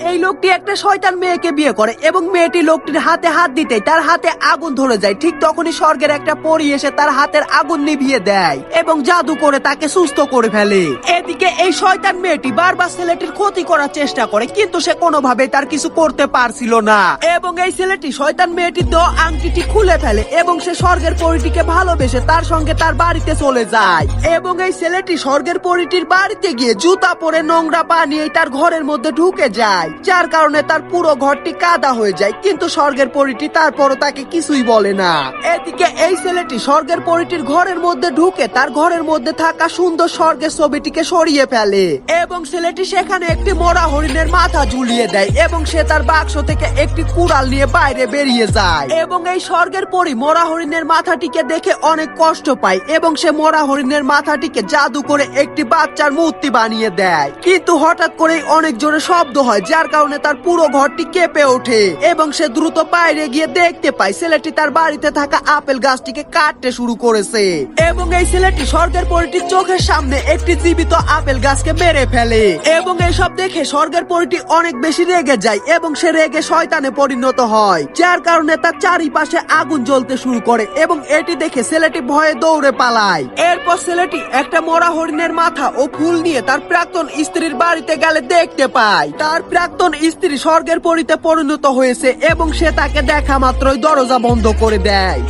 এই লোকটি একটা শয়তান মেয়েকে বিয়ে করে এবং মেয়েটি লোকটির হাতে হাত দিতেই তার হাতে আগুন ধরে যায়। ঠিক তখনই স্বর্গের একটা পরী এসে তার হাতের আগুন নিভিয়ে দেয় এবং জাদু করে তাকে সুস্থ করে ফেলে। এদিকে এই শয়তান মেয়েটি বারবার ছেলেটির ক্ষতি করার চেষ্টা করে, কিন্তু সে কোনোভাবে তার কিছু করতে পারছিল না এবং এই ছেলেটি শয়তান মেয়েটির দেওয়া আংটিটি খুলে ফেলে এবং সে স্বর্গের পরীটিকে ভালোবেসে তার সঙ্গে তার বাড়িতে চলে যায়। এবং এই ছেলেটি স্বর্গের পরীটির বাড়িতে গিয়ে জুতা পরে নোংরা পা নিয়ে তার ঘরের মধ্যে ঢুকে যায়, যার কারণে তার পুরো ঘরটি কাদা হয়ে যায়। কিন্তু স্বর্গের পরীটি তারপরও তাকে কিছুই বলে না। এদিকে এই ছেলেটি স্বর্গের পরীটির ঘরের মধ্যে ঢুকে তার ঘরের মধ্যে থাকা সুন্দর স্বর্গের ছবিটিকে সরিয়ে ফেলে এবং ছেলেটি সেখানে একটি মরা হরিণের মাথা ঝুলিয়ে দেয় এবং সে তার বাক্স থেকে একটি কুড়াল নিয়ে বাইরে বেরিয়ে যায়। এবং এই স্বর্গের পরী মরা হরিণের মাথাটিকে দেখে অনেক কষ্ট পায় এবং সে মরা হরিণের মাথাটিকে জাদু করে একটি বাচ্চার মূর্তি বানিয়ে দেয়। কিন্তু হঠাৎ করে অনেক জোরে শব্দ হয়, যার কারণে তার পুরো ঘরটি কেঁপে ওঠে এবং সে দ্রুত বাইরে গিয়ে দেখতে পায় ছেলেটি তার বাড়িতে থাকা আপেল গাছটিকে কাটতে শুরু করেছে এবং এই ছেলেটি স্বর্গের পরীটির চোখের সামনে একটি জীবিত আপেল গাছকে মেরে ফেলে এবং এইসব দেখে স্বর্গের পরীটি অনেক বেশি রেগে যায় এবং সে রেগে শয়তানে পরিণত হয়, যার কারণে তার চারিপাশে আগুন জ্বলতে শুরু করে এবং এটি দেখে ছেলেটি ভয়ে দৌড়ে পালায়। এরপর ছেলেটি একটা মরা হরিণের মাথা ও ফুল নিয়ে তার প্রাক্তন স্ত্রীর বাড়িতে গেলে দেখতে পায় তার প্রাক্তন স্ত্রী স্বর্গের পরীতে পরিণত হয়েছে এবং সে তাকে দেখা মাত্রই দরজা বন্ধ করে দেয়।